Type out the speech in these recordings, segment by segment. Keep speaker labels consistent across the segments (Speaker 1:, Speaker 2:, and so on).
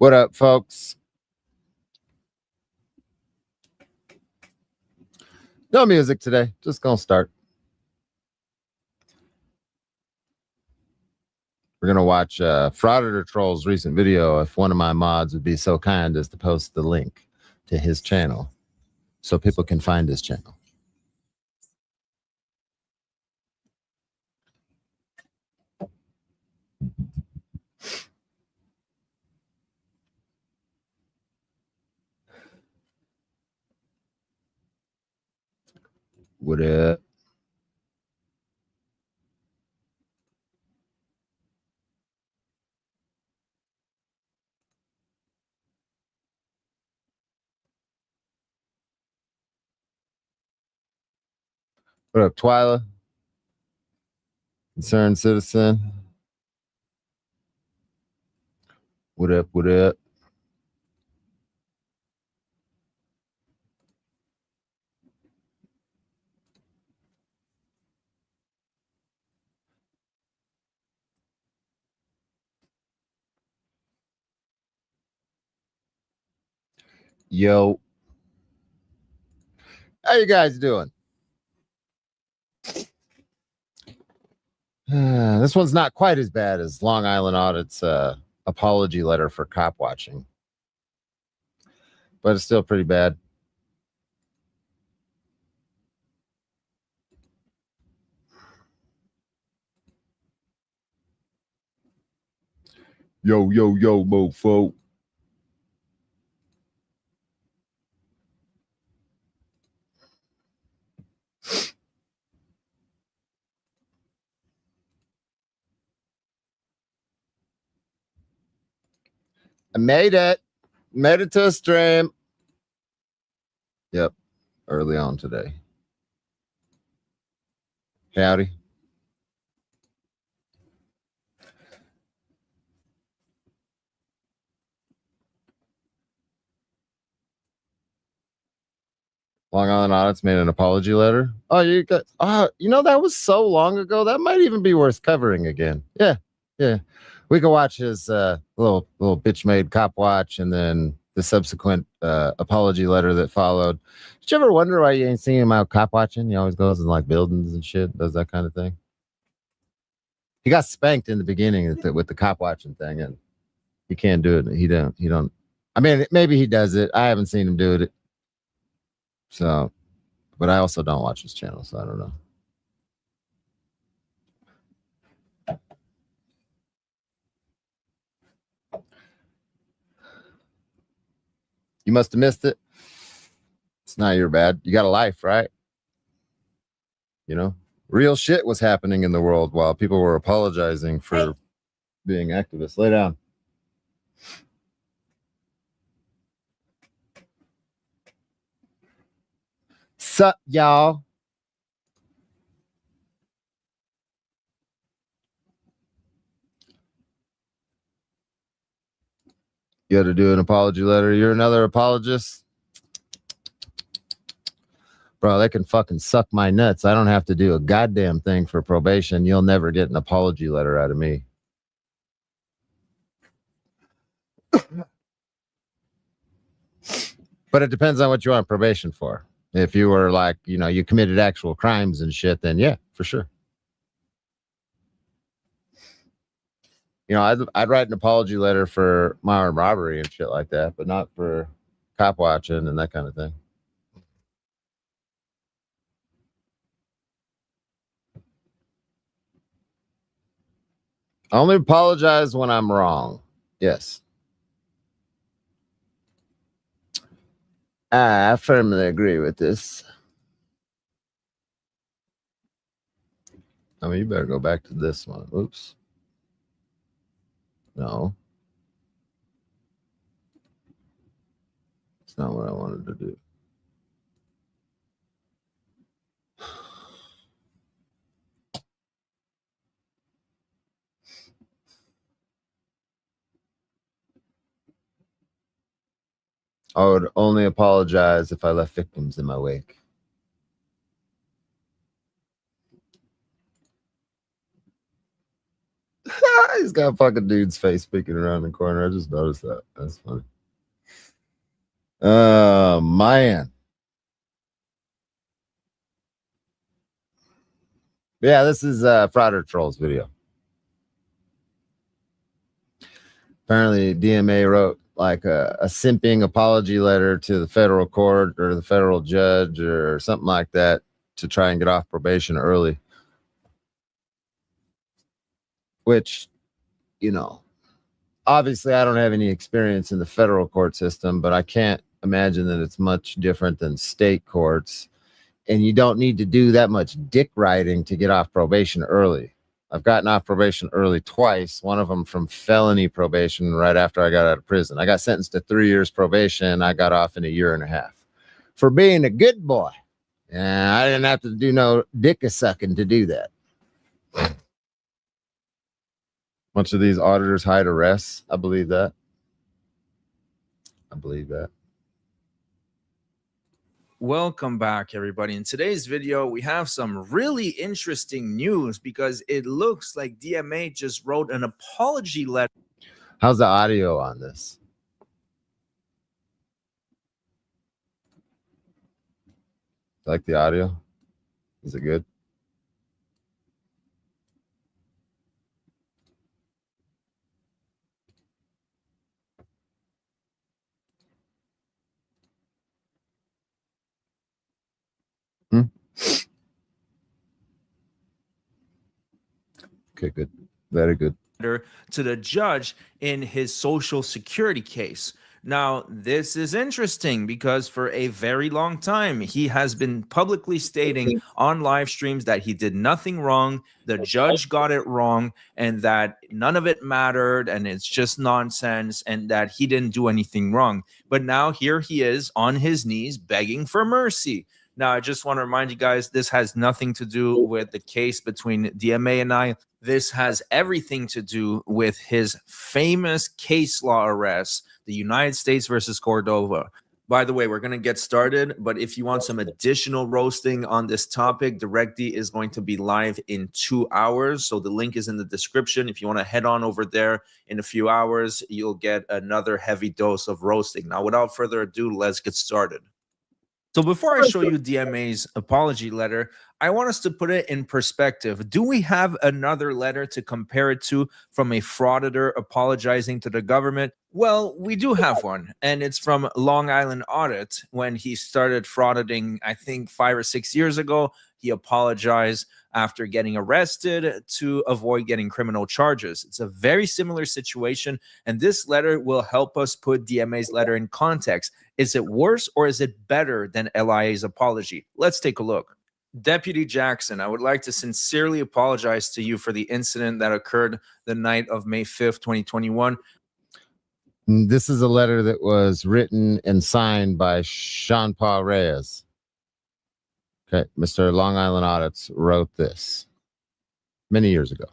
Speaker 1: What up, folks? No music today. Just gonna start. We're gonna watch Frauditor Troll's recent video. If one of my mods would be so kind as to post the link to his channel, so people can find his channel. What up? What up, Twyla? Concerned citizen. What up? What up? Yo. How you guys doing? This one's not quite as bad as Long Island Audit's apology letter for cop watching, but it's still pretty bad. Yo, yo, yo, mofo. I made it. Made it to a stream. Yep. Early on today. Howdy. Long Island Audits made an apology letter. Oh, you got that was so long ago. That might even be worth covering again. Yeah. We could watch his little bitch made cop watch and then the subsequent apology letter that followed. Did you ever wonder why you ain't seeing him out cop watching? He always goes in like buildings and shit, does that kind of thing. He got spanked in the beginning with the cop watching thing, and he can't do it. He don't. I mean, maybe he does it. I haven't seen him do it. So, but I also don't watch his channel, so I don't know. You must have missed it. It's not your bad. You got a life, right? You know, real shit was happening in the world while people were apologizing for being activists. Lay down. Sup, y'all? You had to do an apology letter. You're another apologist? Bro, they can fucking suck my nuts. I don't have to do a goddamn thing for probation. You'll never get an apology letter out of me. But it depends on what you want probation for. If you were like, you committed actual crimes and shit, then yeah, for sure. I'd write an apology letter for my armed robbery and shit like that, but not for cop watching and that kind of thing. I only apologize when I'm wrong. Yes. I firmly agree with this. I mean, you better go back to this one. Oops. No. It's not what I wanted to do. I would only apologize if I left victims in my wake. He's got a fucking dude's face peeking around the corner. I just noticed that. That's funny. Man. Yeah, this is Frauder Trolls video. Apparently, DMA wrote like a simping apology letter to the federal court or the federal judge or something like that to try and get off probation early. Which, you know, obviously I don't have any experience in the federal court system, but I can't imagine that it's much different than state courts. And you don't need to do that much dick riding to get off probation early. I've gotten off probation early twice, one of them from felony probation right after I got out of prison. I got sentenced to 3 years probation. I got off in 1.5 years for being a good boy. And I didn't have to do no dick sucking to do that. Bunch of these auditors hide arrests. I believe that.
Speaker 2: Welcome back, everybody. In today's video, we have some really interesting news because it looks like DMA just wrote an apology letter.
Speaker 1: How's the audio on this? Like the audio? Is it good? Okay, good. Very good.
Speaker 2: To the judge in his Social Security case. Now, this is interesting because for a very long time, he has been publicly stating on live streams that he did nothing wrong, the judge got it wrong, and that none of it mattered, and it's just nonsense, and that he didn't do anything wrong. But now here he is on his knees begging for mercy. Now, I just want to remind you guys, this has nothing to do with the case between DMA and I. This has everything to do with his famous case law arrest, the United States versus Cordova. By the way, we're going to get started, but if you want some additional roasting on this topic, Directly is going to be live in 2 hours. So the link is in the description. If you want to head on over there in a few hours, you'll get another heavy dose of roasting. Now, without further ado, let's get started. So before I show you DMA's apology letter, I want us to put it in perspective. Do we have another letter to compare it to from a frauditor apologizing to the government? Well, we do have one, and it's from Long Island Audit. When he started frauditing, I think 5 or 6 years ago, he apologized after getting arrested to avoid getting criminal charges. It's a very similar situation, and this letter will help us put DMA's letter in context. Is it worse or is it better than LIA's apology? Let's take a look. Deputy Jackson, I would like to sincerely apologize to you for the incident that occurred the night of May 5th, 2021.
Speaker 1: This is a letter that was written and signed by Sean Paul Reyes. Okay, Mr. Long Island Audits wrote this many years ago.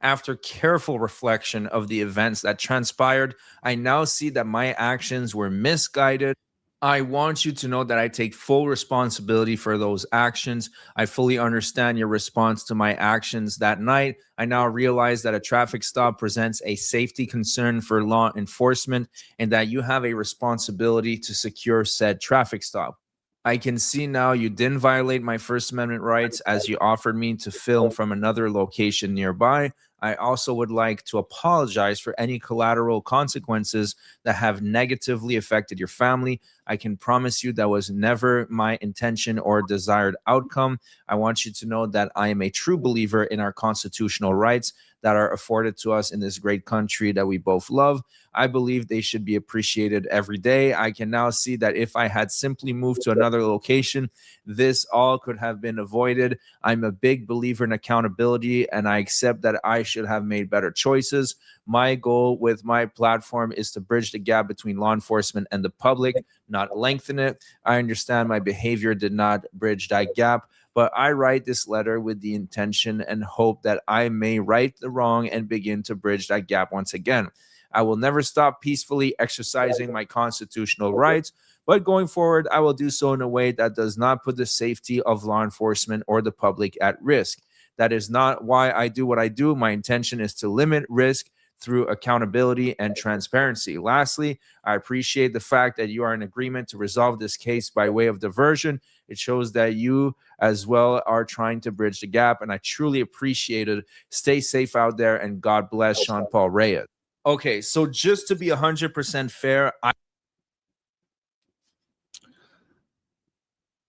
Speaker 2: After careful reflection of the events that transpired, I now see that my actions were misguided. I want you to know that I take full responsibility for those actions. I fully understand your response to my actions that night. I now realize that a traffic stop presents a safety concern for law enforcement and that you have a responsibility to secure said traffic stop. I can see now you didn't violate my First Amendment rights as you offered me to film from another location nearby. I also would like to apologize for any collateral consequences that have negatively affected your family. I can promise you that was never my intention or desired outcome. I want you to know that I am a true believer in our constitutional rights that are afforded to us in this great country that we both love. I believe they should be appreciated every day. I can now see that if I had simply moved to another location, this all could have been avoided. I'm a big believer in accountability, and I accept that I should have made better choices. My goal with my platform is to bridge the gap between law enforcement and the public, not lengthen it. I understand my behavior did not bridge that gap, but I write this letter with the intention and hope that I may right the wrong and begin to bridge that gap once again. I will never stop peacefully exercising my constitutional rights, but going forward, I will do so in a way that does not put the safety of law enforcement or the public at risk. That is not why I do what I do. My intention is to limit risk through accountability and transparency. Lastly, I appreciate the fact that you are in agreement to resolve this case by way of diversion. It shows that you as well are trying to bridge the gap, and I truly appreciate it. Stay safe out there, and God bless Sean Paul Reyes. Okay, so just to be 100% fair,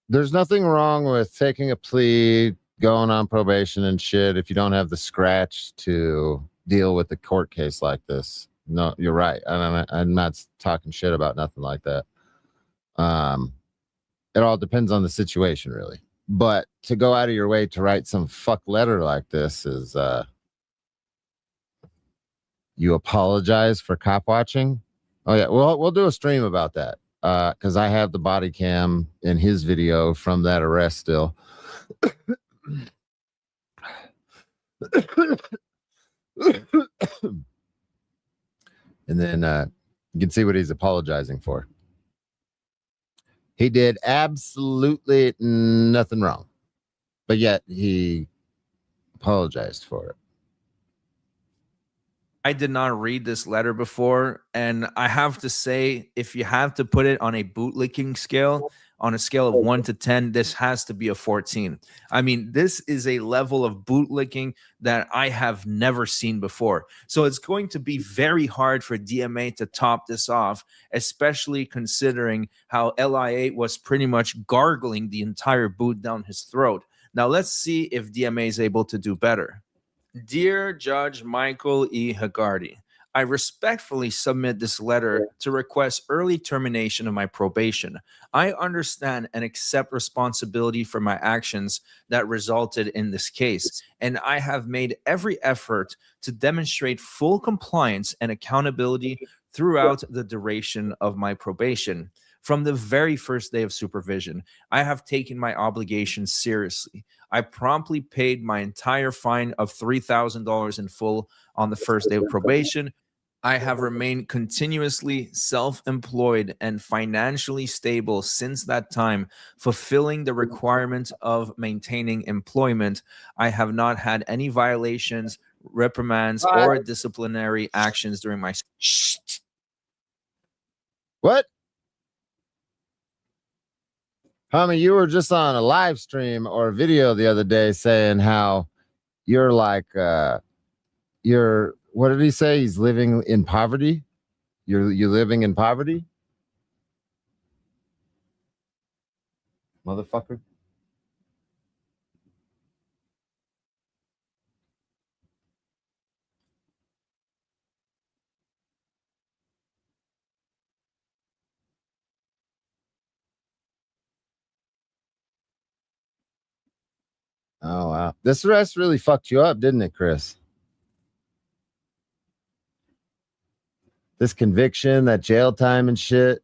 Speaker 1: There's nothing wrong with taking a plea, going on probation and shit if you don't have the scratch to deal with a court case like this. No, you're right. I'm not talking shit about nothing like that. It all depends on the situation, really. But to go out of your way to write some fuck letter like this is you apologize for cop watching. Oh yeah, we'll do a stream about that because I have the body cam in his video from that arrest still. And then you can see what he's apologizing for. He did absolutely nothing wrong, but yet he apologized for it.
Speaker 2: I did not read this letter before, and I have to say, if you have to put it on a bootlicking scale, on a scale of 1 to 10, this has to be a 14. I mean, this is a level of bootlicking that I have never seen before. So it's going to be very hard for DMA to top this off, especially considering how LIA was pretty much gargling the entire boot down his throat. Now, let's see if DMA is able to do better. Dear Judge Michael E. Hagarty, I respectfully submit this letter to request early termination of my probation. I understand and accept responsibility for my actions that resulted in this case, and I have made every effort to demonstrate full compliance and accountability throughout the duration of my probation. From the very first day of supervision, I have taken my obligations seriously. I promptly paid my entire fine of $3,000 in full on the first day of probation. I have remained continuously self-employed and financially stable since that time, fulfilling the requirements of maintaining employment. I have not had any violations, reprimands, or disciplinary actions during my...
Speaker 1: What? Homie, you were just on a live stream or a video the other day saying how you're like, what did he say? He's living in poverty? You're living in poverty? Motherfucker. Oh, wow. This arrest really fucked you up, didn't it, Chris? This conviction, that jail time and shit.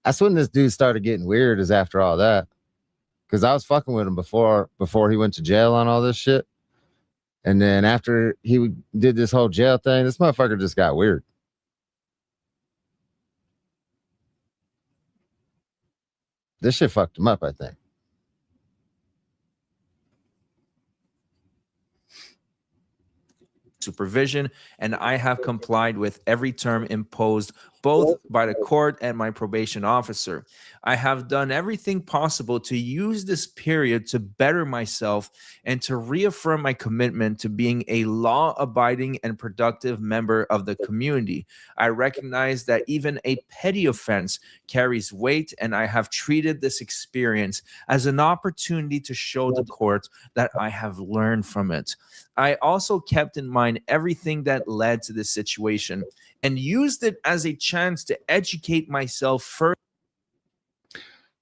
Speaker 1: That's when this dude started getting weird, is after all that. Because I was fucking with him before he went to jail on all this shit. And then after he did this whole jail thing, this motherfucker just got weird. This shit fucked him up, I think.
Speaker 2: Supervision, and I have complied with every term imposed both by the court and my probation officer. I have done everything possible to use this period to better myself and to reaffirm my commitment to being a law-abiding and productive member of the community. I recognize that even a petty offense carries weight, and I have treated this experience as an opportunity to show the court that I have learned from it. I also kept in mind everything that led to this situation and used it as a chance to educate myself further.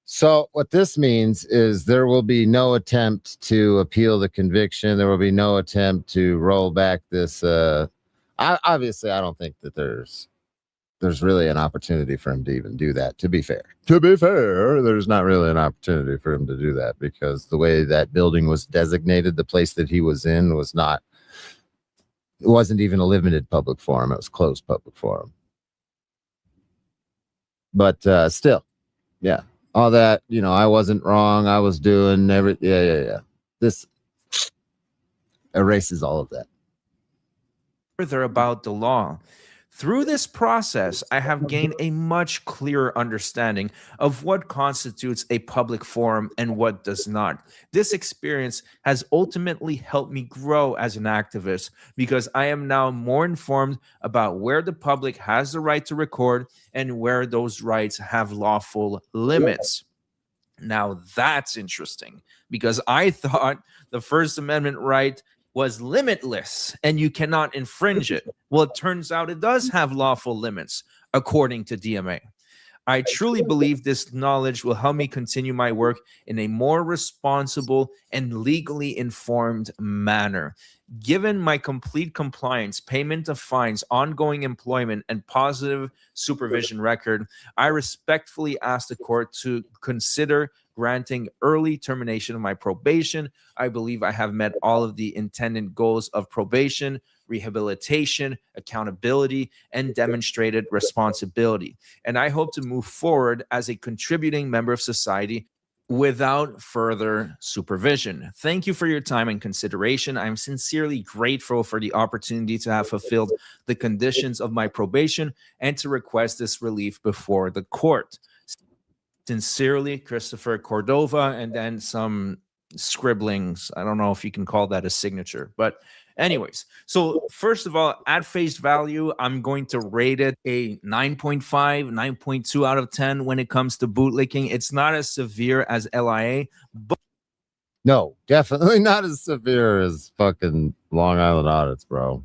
Speaker 1: So what this means is there will be no attempt to appeal the conviction. There will be no attempt to roll back this. Obviously, I don't think that there's really an opportunity for him to even do that. To be fair, there's not really an opportunity for him to do that because the way that building was designated, the place that he was in was not. It wasn't even a limited public forum. It was closed public forum. But still, yeah. All that, I wasn't wrong. I was doing yeah. This, erases all of that.
Speaker 2: Further about the law. Through this process, I have gained a much clearer understanding of what constitutes a public forum and what does not. This experience has ultimately helped me grow as an activist because I am now more informed about where the public has the right to record and where those rights have lawful limits. Now that's interesting because I thought the First Amendment right was limitless and you cannot infringe it. Well, it turns out it does have lawful limits, according to DMA. I truly believe this knowledge will help me continue my work in a more responsible and legally informed manner. Given my complete compliance, payment of fines, ongoing employment, and positive supervision record, I respectfully ask the court to consider granting early termination of my probation. I believe I have met all of the intended goals of probation, rehabilitation, accountability, and demonstrated responsibility. And I hope to move forward as a contributing member of society without further supervision. Thank you for your time and consideration. I'm sincerely grateful for the opportunity to have fulfilled the conditions of my probation and to request this relief before the court. Sincerely, Christopher Cordova, and then some scribblings. I don't know if you can call that a signature, but anyways. So first of all, at face value, I'm going to rate it a 9.5, 9.2 out of 10 when it comes to bootlicking. It's not as severe as LIA, but
Speaker 1: No, definitely not as severe as fucking Long Island audits, bro.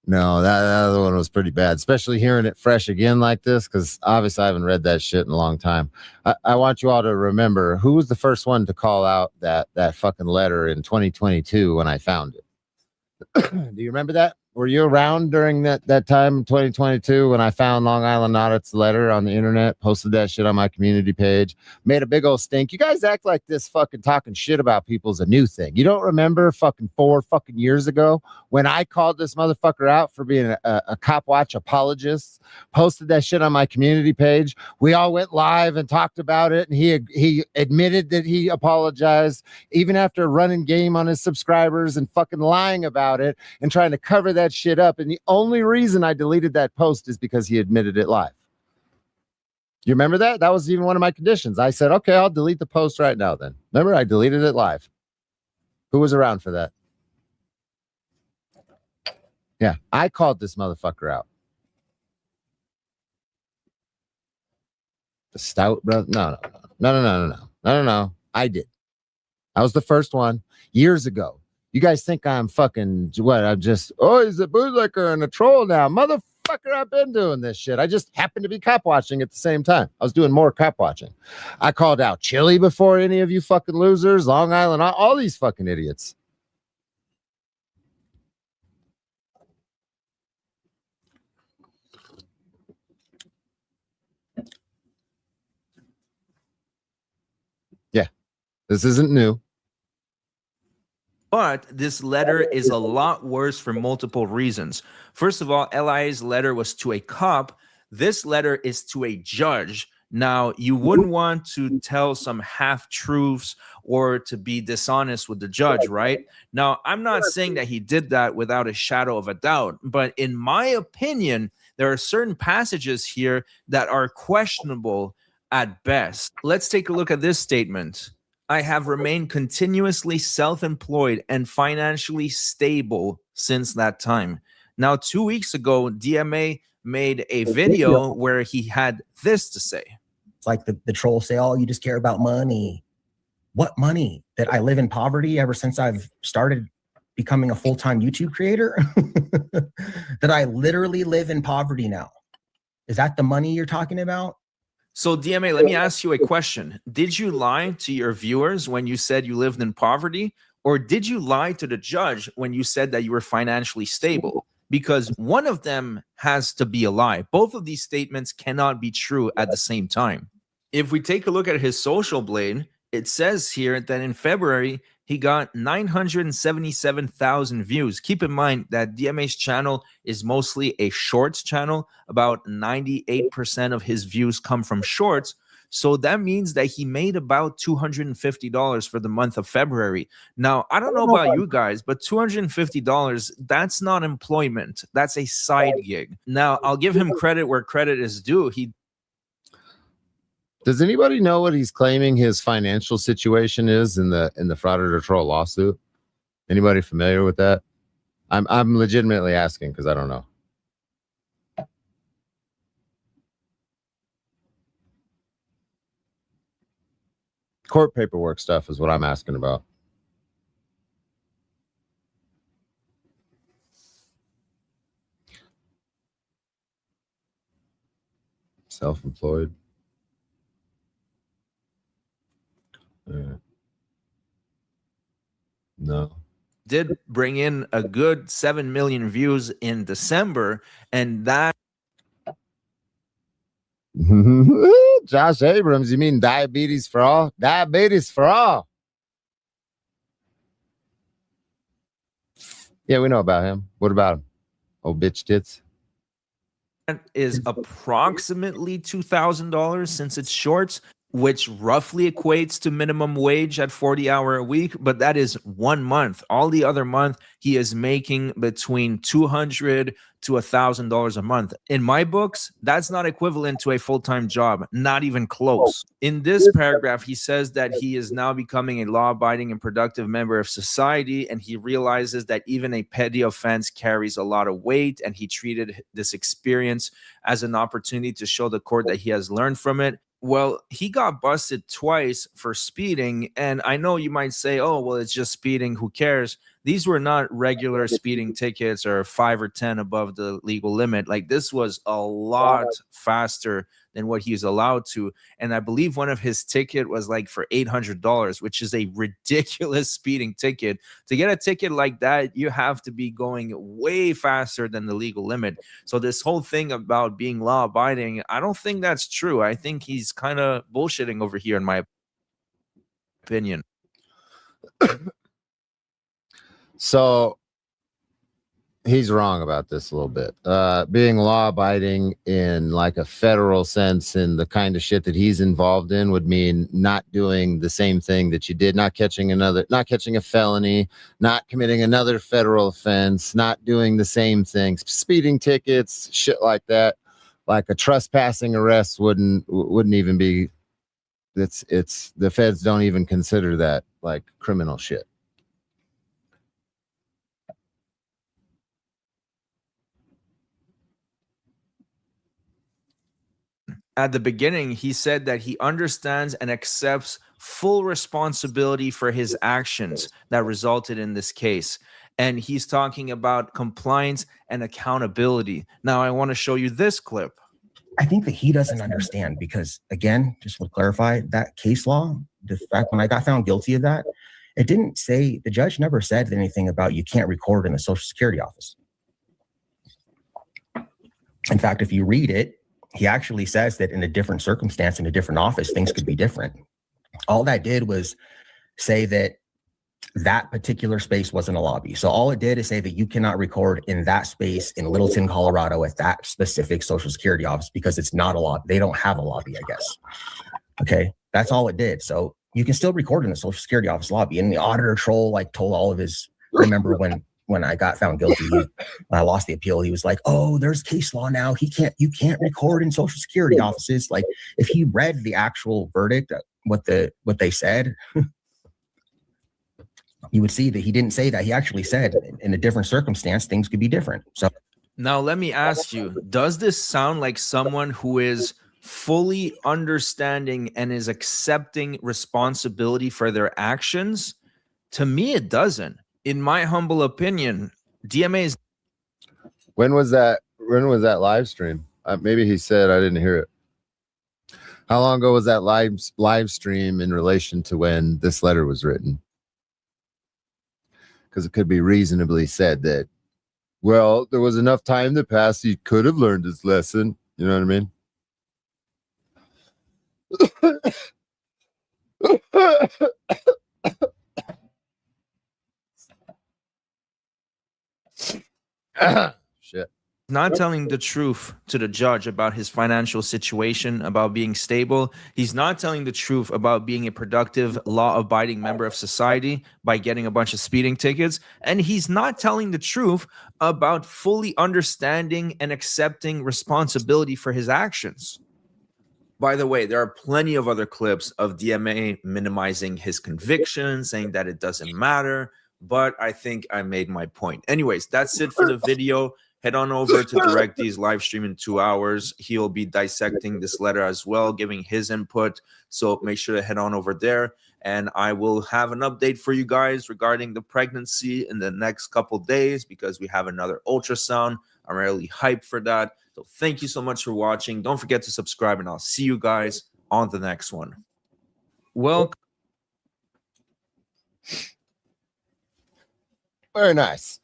Speaker 1: No, that other one was pretty bad, especially hearing it fresh again like this, because obviously I haven't read that shit in a long time. I want you all to remember who was the first one to call out that fucking letter in 2022 when I found it. Do you remember that? Were you around during that time, 2022, when I found Long Island Audit's letter on the internet, posted that shit on my community page, made a big old stink? You guys act like this fucking talking shit about people's a new thing. You don't remember fucking 4 fucking years ago when I called this motherfucker out for being a Cop Watch apologist, posted that shit on my community page. We all went live and talked about it, and he admitted that he apologized, even after running game on his subscribers and fucking lying about it and trying to cover that shit up. And the only reason I deleted that post is because he admitted it live. You remember that? That was even one of my conditions. I said, okay, I'll delete the post right now then. Remember, I deleted it live. Who was around for that? Yeah, I called this motherfucker out. The stout brother? No. I did. I was the first one years ago. You guys think I'm fucking what? I'm just, he's a bootlicker and a troll now. Motherfucker, I've been doing this shit. I just happened to be cop watching at the same time. I was doing more cop watching. I called out Chili before any of you fucking losers, Long Island, all these fucking idiots. Yeah, this isn't new.
Speaker 2: But this letter is a lot worse for multiple reasons. First of all, LIA's letter was to a cop. This letter is to a judge. Now, you wouldn't want to tell some half-truths or to be dishonest with the judge, right? Now, I'm not saying that he did that without a shadow of a doubt, but in my opinion, there are certain passages here that are questionable at best. Let's take a look at this statement. I have remained continuously self-employed and financially stable since that time. Now, 2 weeks ago, DMA made a video where he had this to say.
Speaker 3: It's like the trolls say, oh, you just care about money. What money? That I live in poverty ever since I've started becoming a full-time YouTube creator? That I literally live in poverty now. Is that the money you're talking about?
Speaker 2: So DMA, let me ask you a question. Did you lie to your viewers when you said you lived in poverty? Or did you lie to the judge when you said that you were financially stable? Because one of them has to be a lie. Both of these statements cannot be true at the same time. If we take a look at his social blade, it says here that in February, he got 977,000 views. Keep in mind that DMA's channel is mostly a shorts channel. About 98% of his views come from shorts. So that means that he made about $250 for the month of February. Now, I don't know about you guys, but $250, that's not employment. That's a side gig. Now, I'll give him credit where credit is due.
Speaker 1: Does anybody know what he's claiming his financial situation is in the fraud or troll lawsuit? Anybody familiar with that? I'm legitimately asking because I don't know. Court paperwork stuff is what I'm asking about. Self-employed. No.
Speaker 2: did bring in a good 7 million views in December, and that
Speaker 1: Josh Abrams, you mean diabetes for all? Diabetes for all. Yeah, we know about him. What about him? Oh, bitch tits.
Speaker 2: is approximately $2,000 since it's shorts, which roughly equates to minimum wage at 40-hour a week, but that is 1 month. All the other month, he is making between $200 to $1,000 a month. In my books, that's not equivalent to a full-time job, not even close. In this paragraph, he says that he is now becoming a law-abiding and productive member of society, and he realizes that even a petty offense carries a lot of weight, and he treated this experience as an opportunity to show the court that he has learned from it. Well, he got busted twice for speeding. And I know you might say, oh, well, it's just speeding. Who cares? These were not regular speeding tickets or 5 or 10 above the legal limit. Like, this was a lot faster than what he's allowed to. And I believe one of his ticket was like for $800, which is a ridiculous speeding ticket. To get a ticket like that, you have to be going way faster than the legal limit. So this whole thing about being law abiding, I don't think that's true. I think he's kind of bullshitting over here, in my opinion.
Speaker 1: So he's wrong about this a little bit. Being law abiding in like a federal sense in the kind of shit that he's involved in would mean not doing the same thing that you did, not catching a felony, not committing another federal offense, not doing the same things, speeding tickets, shit like that. Like a trespassing arrest wouldn't even be. It's the feds don't even consider that like criminal shit.
Speaker 2: At the beginning, he said that he understands and accepts full responsibility for his actions that resulted in this case. And he's talking about compliance and accountability. Now, I want to show you this clip.
Speaker 3: I think that he doesn't understand because, again, just to clarify, that case law, the fact when I got found guilty of that, it didn't say, the judge never said anything about you can't record in the Social Security office. In fact, if you read it, he actually says that in a different circumstance, in a different office, things could be different. All that did was say that that particular space wasn't a lobby. So all it did is say that you cannot record in that space in Littleton, Colorado at that specific Social Security office because it's not a lobby. They don't have a lobby, I guess. Okay, that's all it did. So you can still record in the Social Security office lobby. And the auditor troll like told all of his, I remember when I got found guilty, I lost the appeal. He was like, "Oh, there's case law now. You can't record in Social Security offices." Like, if he read the actual verdict, what they said, you would see that he didn't say that. He actually said in a different circumstance, things could be different. So
Speaker 2: now let me ask you, does this sound like someone who is fully understanding and is accepting responsibility for their actions? To me, it doesn't. In my humble opinion, DMA is.
Speaker 1: When was that live stream? Maybe he said I didn't hear it. How long ago was that live stream in relation to when this letter was written? Because it could be reasonably said that, well, there was enough time that passed. He could have learned his lesson. You know what I mean? Shit.
Speaker 2: not telling the truth to the judge about his financial situation, about being stable. He's not telling the truth about being a productive, law abiding member of society by getting a bunch of speeding tickets. And he's not telling the truth about fully understanding and accepting responsibility for his actions. By the way, there are plenty of other clips of DMA minimizing his conviction, saying that it doesn't matter. But I think I made my point. Anyways, that's it for the video. Head on over to DirectD's live stream in 2 hours. He'll be dissecting this letter as well, giving his input. So make sure to head on over there. And I will have an update for you guys regarding the pregnancy in the next couple days because we have another ultrasound. I'm really hyped for that. So thank you so much for watching. Don't forget to subscribe, and I'll see you guys on the next one. Well,
Speaker 1: Very nice.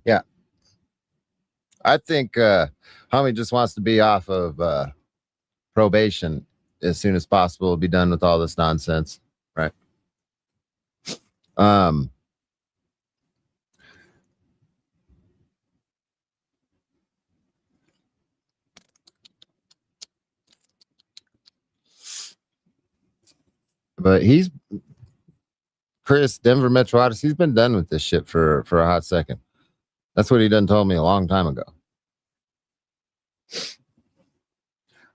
Speaker 1: Yeah. I think Homie just wants to be off of probation as soon as possible, be done with all this nonsense, right? But Chris, Denver Metro Odyssey, he's been done with this shit for a hot second. That's what he done told me a long time ago.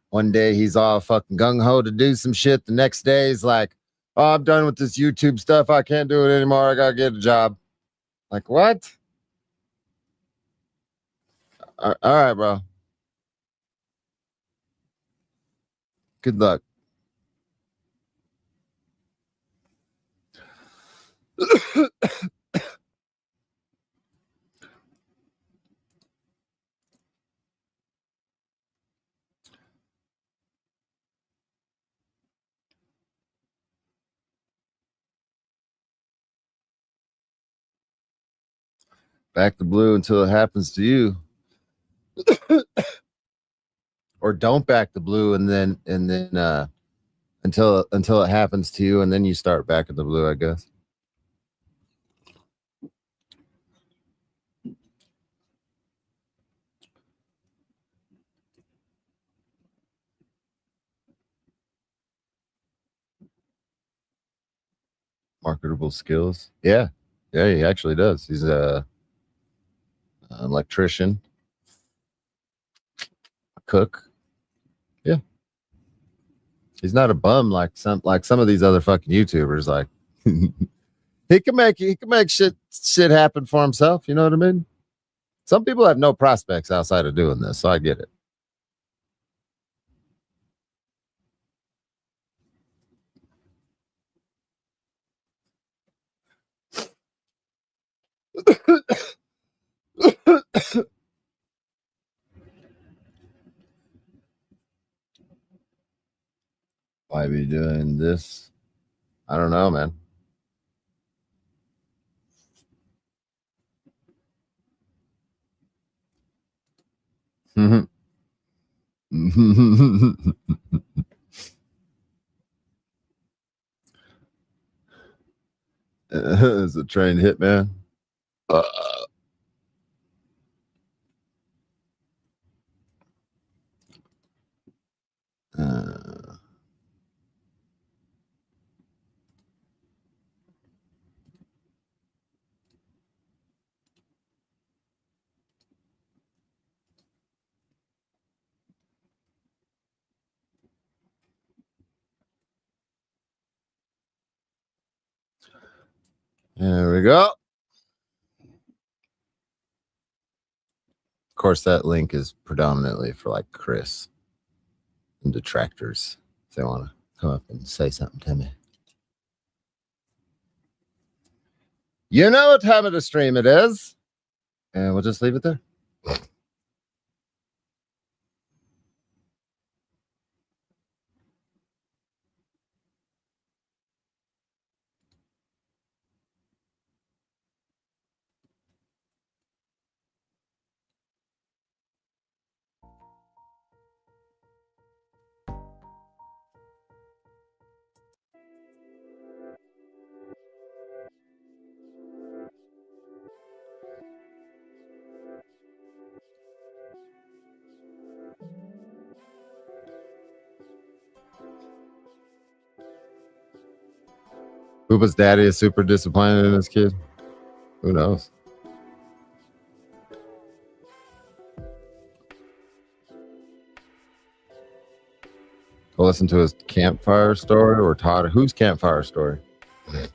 Speaker 1: One day he's all fucking gung-ho to do some shit. The next day he's like, oh, I'm done with this YouTube stuff. I can't do it anymore. I gotta get a job. Like, what? All right, bro. Good luck. Back the blue until it happens to you. Or don't back the blue and then until it happens to you, and then you start back at the blue, I guess. Marketable skills. Yeah, he actually does. He's an electrician, a cook. Yeah, he's not a bum like some of these other fucking YouTubers. Like he can make shit happen for himself. You know what I mean? Some people have no prospects outside of doing this, so I get it. Why be doing this? I don't know, man. As a trained hitman. Uh, there we go. Of course, that link is predominantly for like Chris and detractors if they want to come up and say something to me. You know what time of the stream it is. And we'll just leave it there. Booba's daddy is super disappointed in his kid. Who knows? Go listen to his campfire story or Todd. Whose campfire story? Yeah.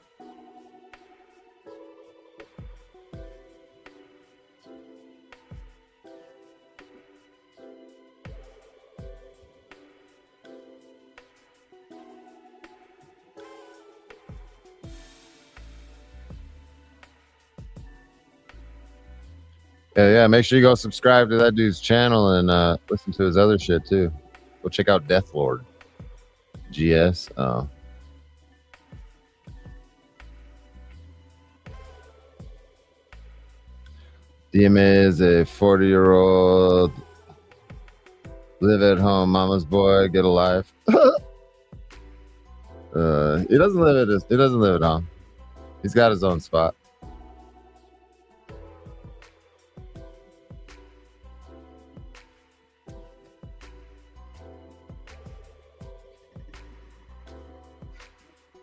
Speaker 1: Make sure you go subscribe to that dude's channel and listen to his other shit too. Go check out Death Lord. GS. Oh. DMA is a 40-year-old live at home mama's boy, get a life. He doesn't live at home. He's got his own spot.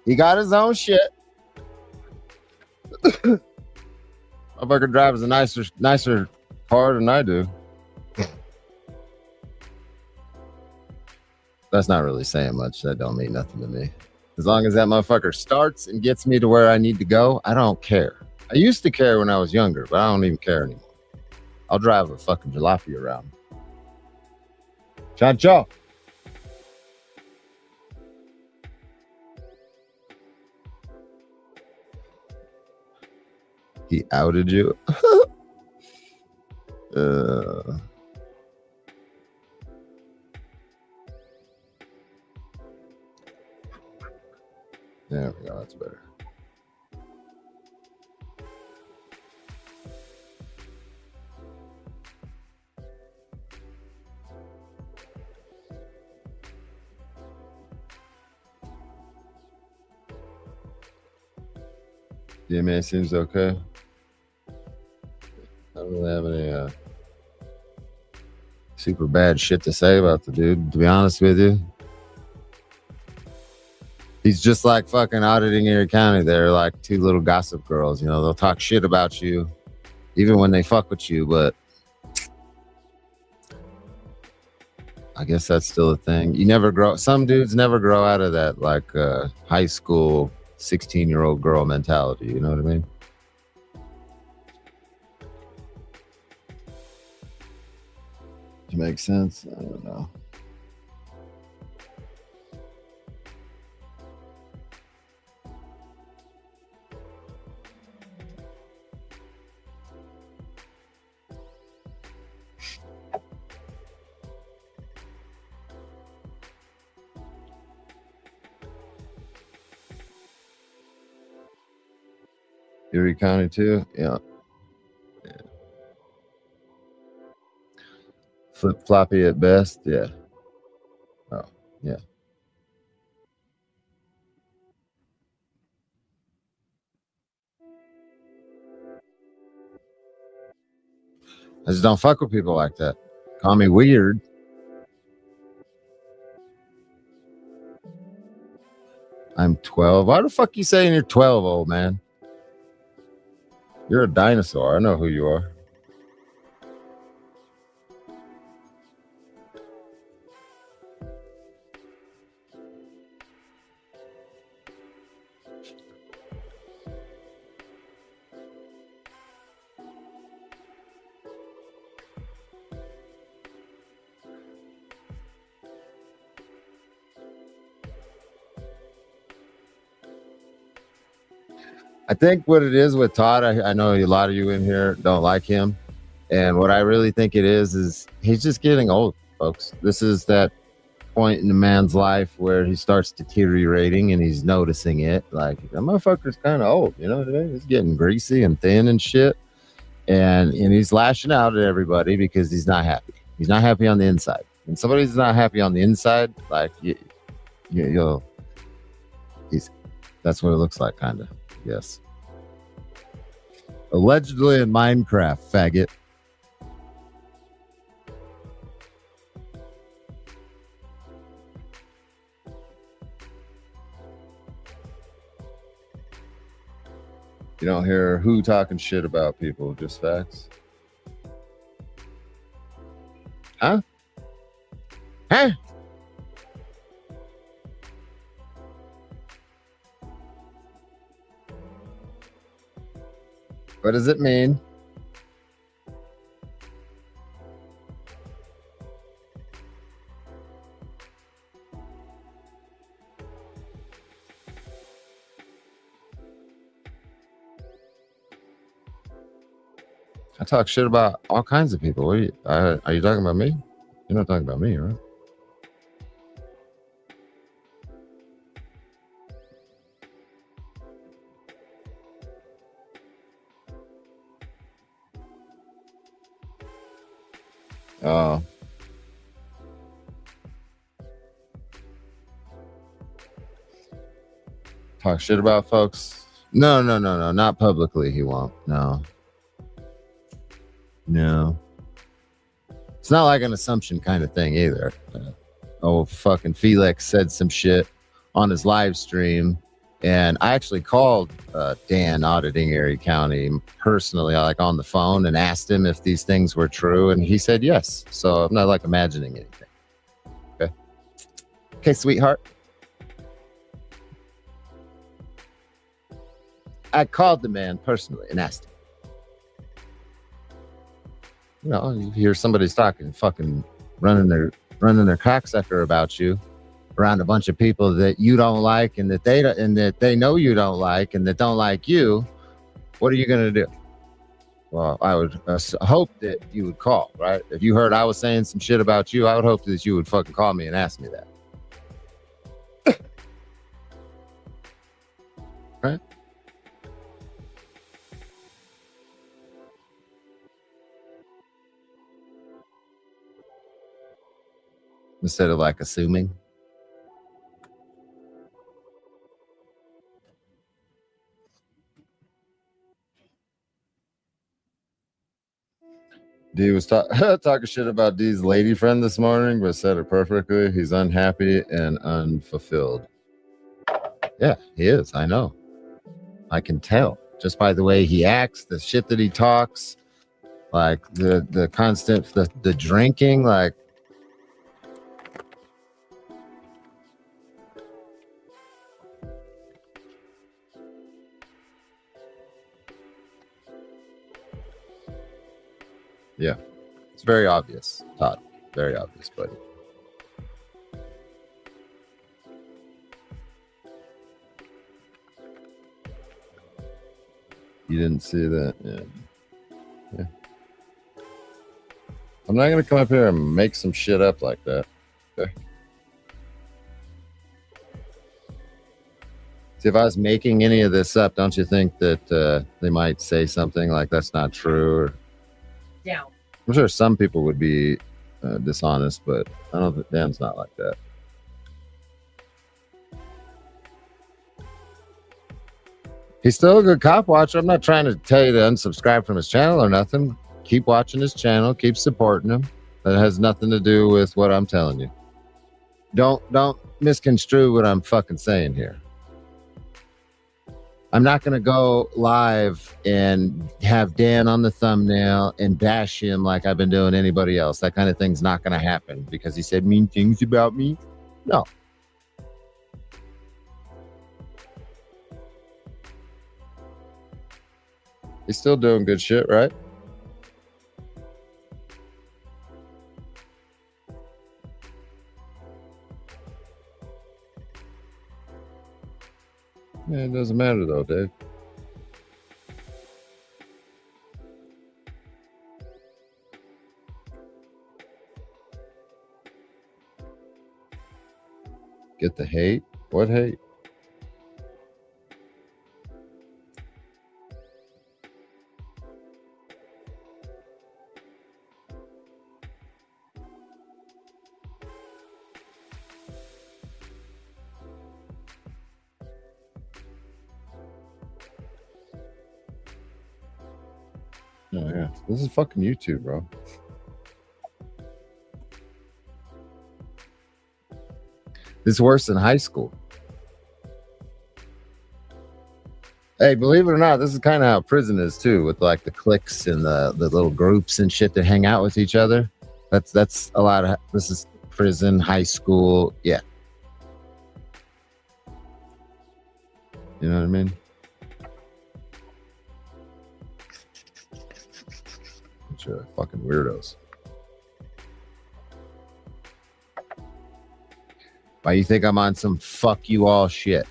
Speaker 1: He got his own shit. Motherfucker drives a nicer car than I do. That's not really saying much. That don't mean nothing to me. As long as that motherfucker starts and gets me to where I need to go, I don't care. I used to care when I was younger, but I don't even care anymore. I'll drive a fucking jalopy around. Chancho. He outed you. There we go. That's better. DMA seems okay. I don't really have any super bad shit to say about the dude, to be honest with you. He's just like fucking auditing Erie County. They're like two little gossip girls. You know, they'll talk shit about you even when they fuck with you, but I guess that's still a thing. You never grow. Some dudes never grow out of that like high school 16-year-old girl mentality. You know what I mean? Does it make sense? I don't know. Erie County too? Yeah. Flip floppy at best? Yeah. Oh, yeah. I just don't fuck with people like that. Call me weird. I'm 12. Why the fuck you saying you're 12, old man? You're a dinosaur. I know who you are. I think what it is with Todd, I know a lot of you in here don't like him. And what I really think it is he's just getting old, folks. This is that point in a man's life where he starts deteriorating and he's noticing it. Like, that motherfucker's kind of old, you know what I mean? He's getting greasy and thin and shit. And he's lashing out at everybody because he's not happy. He's not happy on the inside. When somebody's not happy on the inside, like, that's what it looks like, kind of. Yes. Allegedly in Minecraft, faggot. You don't hear who talking shit about people, just facts. Huh? Huh? What does it mean? I talk shit about all kinds of people. What are you talking about me? You're not talking about me, right? Oh. Talk shit about folks? No, not publicly. He won't. No. It's not like an assumption kind of thing either. Fucking Felix said some shit on his live stream, and I actually called Dan auditing Erie County personally, like on the phone, and asked him if these things were true, and he said yes. So I'm not like imagining anything. Okay, sweetheart. I called the man personally and asked him. You know, you hear somebody's talking, fucking running their cocksucker about you around a bunch of people that you don't like, and that they know you don't like, and that don't like you. What are you gonna do? Well, I would hope that you would call, right? If you heard I was saying some shit about you, I would hope that you would fucking call me and ask me that. Right? Instead of like assuming. D was talking shit about D's lady friend this morning, but said it perfectly. He's unhappy and unfulfilled. Yeah, he is. I know. I can tell just by the way he acts, the shit that he talks, like the constant, the drinking, like. Yeah, it's very obvious, Todd. Very obvious, buddy. You didn't see that? Yeah. I'm not going to come up here and make some shit up like that. Okay. See, if I was making any of this up, don't you think that they might say something like that's not true? Or...
Speaker 4: Yeah.
Speaker 1: I'm sure some people would be dishonest, but I don't think Dan's not like that. He's still a good cop watcher. I'm not trying to tell you to unsubscribe from his channel or nothing. Keep watching his channel. Keep supporting him. That has nothing to do with what I'm telling you. Don't misconstrue what I'm fucking saying here. I'm not going to go live and have Dan on the thumbnail and bash him like I've been doing anybody else. That kind of thing's not going to happen because he said mean things about me. No. He's still doing good shit, right? Yeah, it doesn't matter though, Dave. Get the hate? What hate? Oh yeah, this is fucking YouTube, bro. This is worse than high school. Hey, believe it or not, this is kind of how prison is too, with like the cliques and the little groups and shit that hang out with each other. That's a lot of this is prison, high school, yeah. You know what I mean? Bunch of fucking weirdos. Why you think I'm on some fuck you all shit?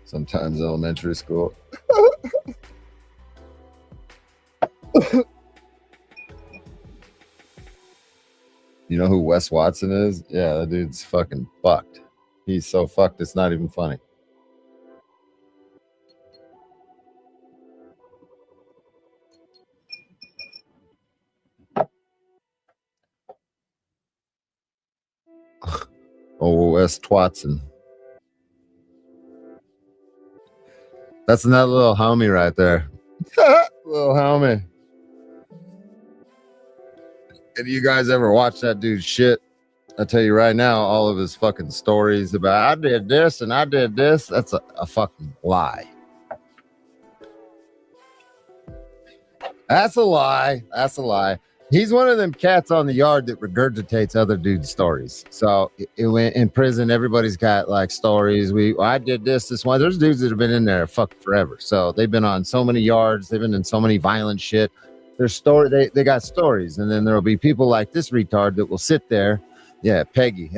Speaker 1: Sometimes elementary school. You know who Wes Watson is? Yeah, that dude's fucking fucked. He's so fucked, it's not even funny. Oh, Wes Twatson. That's another little homie right there. Little homie. If you guys ever watch that dude's shit, I tell you right now, all of his fucking stories about I did this and I did this, that's a fucking lie. That's a lie. That's a lie. He's one of them cats on the yard that regurgitates other dudes' stories. So it went in prison. Everybody's got like stories. I did this one. There's dudes that have been in there fucking forever. So they've been on so many yards. They've been in so many violent shit. They got stories. And then there'll be people like this retard that will sit there. Yeah, Peggy.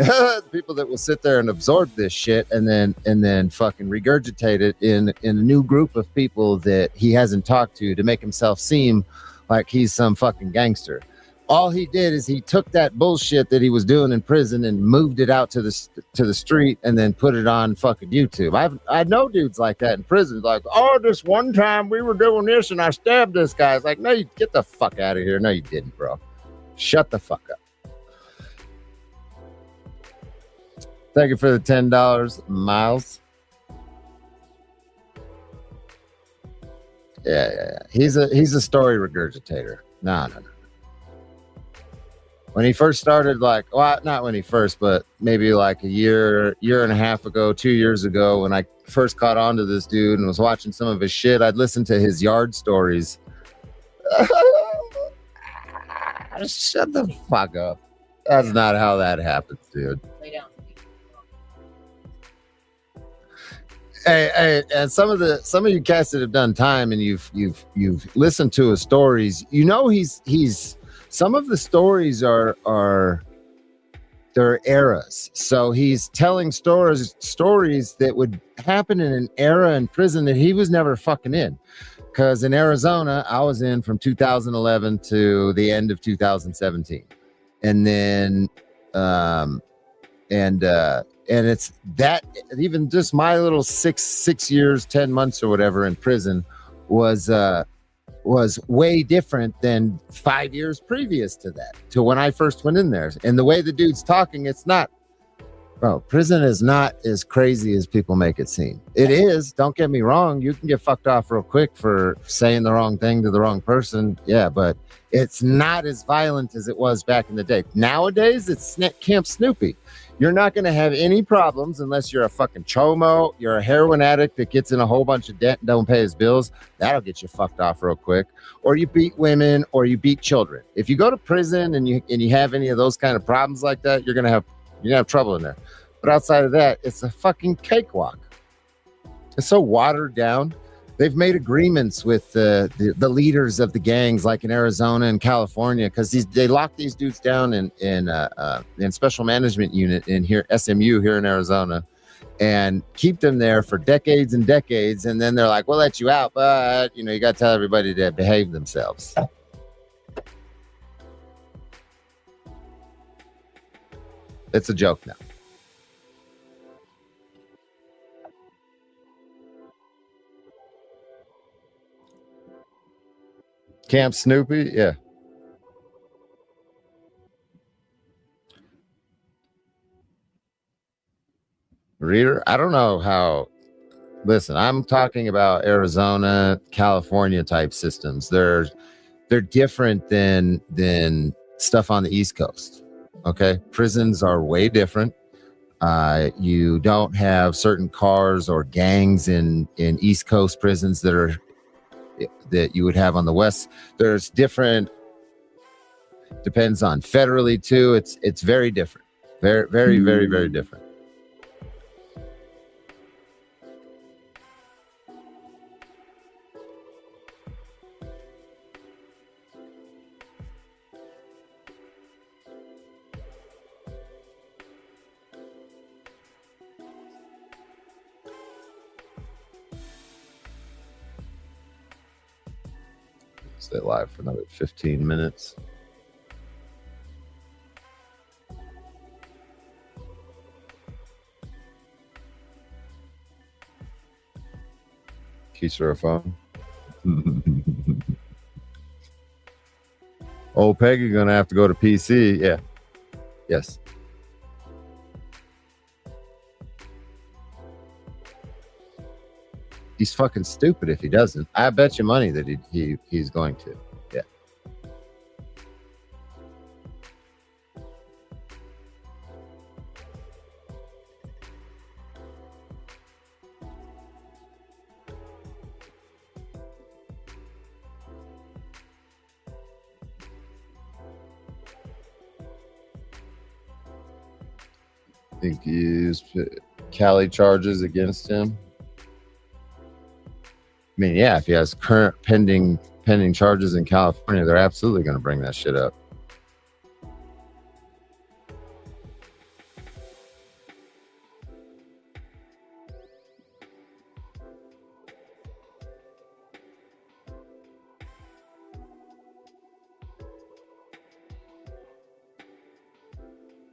Speaker 1: People that will sit there and absorb this shit and then fucking regurgitate it in a new group of people that he hasn't talked to make himself seem like he's some fucking gangster. All he did is he took that bullshit that he was doing in prison and moved it out to the street and then put it on fucking YouTube. I know dudes like that in prison, like, oh, this one time we were doing this and I stabbed this guy. It's like, no, you get the fuck out of here. No, you didn't, bro. Shut the fuck up. Thank you for the $10, Miles. Yeah. He's a story regurgitator. No. When he first started, not when he first, but maybe like a year and a half ago, 2 years ago, when I first caught on to this dude and was watching some of his shit, I'd listen to his yard stories. Shut the fuck up. That's not how that happens, dude. Lay down. Hey, and some of you cats that have done time and you've listened to his stories, you know he's some of the stories are their eras. So he's telling stories that would happen in an era in prison that he was never fucking in. Because in Arizona, I was in from 2011 to the end of 2017, and then and it's that even just my little six years, 10 months or whatever in prison was way different than 5 years previous to that, to when I first went in there. And the way the dude's talking, it's not, bro, prison is not as crazy as people make it seem. It is, don't get me wrong. You can get fucked off real quick for saying the wrong thing to the wrong person. Yeah, but it's not as violent as it was back in the day. Nowadays, it's Camp Snoopy. You're not going to have any problems unless you're a fucking chomo, you're a heroin addict that gets in a whole bunch of debt and don't pay his bills. That'll get you fucked off real quick. Or you beat women, or you beat children. If you go to prison and you have any of those kind of problems like that, you're gonna have trouble in there. But outside of that, it's a fucking cakewalk. It's so watered down. They've made agreements with the leaders of the gangs, like in Arizona and California, because they lock these dudes down in special management unit in here, SMU here in Arizona, and keep them there for decades and decades. And then they're like, we'll let you out, but you got to tell everybody to behave themselves. It's a joke now. Camp Snoopy, yeah. Reader, I don't know how Listen, I'm talking about Arizona, California type systems. They're different than stuff on the East Coast. Okay, prisons are way different. You don't have certain cars or gangs in East Coast prisons that you would have on the West. There's different. Depends on federally too. It's very different. Very, very, very, very different. Stay live for another 15 minutes. Keys for a phone. Oh, Peggy gonna have to go to PC. Yeah. Yes. He's fucking stupid if he doesn't. I bet you money that he's going to. Yeah. I think he used Cali charges against him. I mean, yeah, if he has current pending charges in California, they're absolutely going to bring that shit up.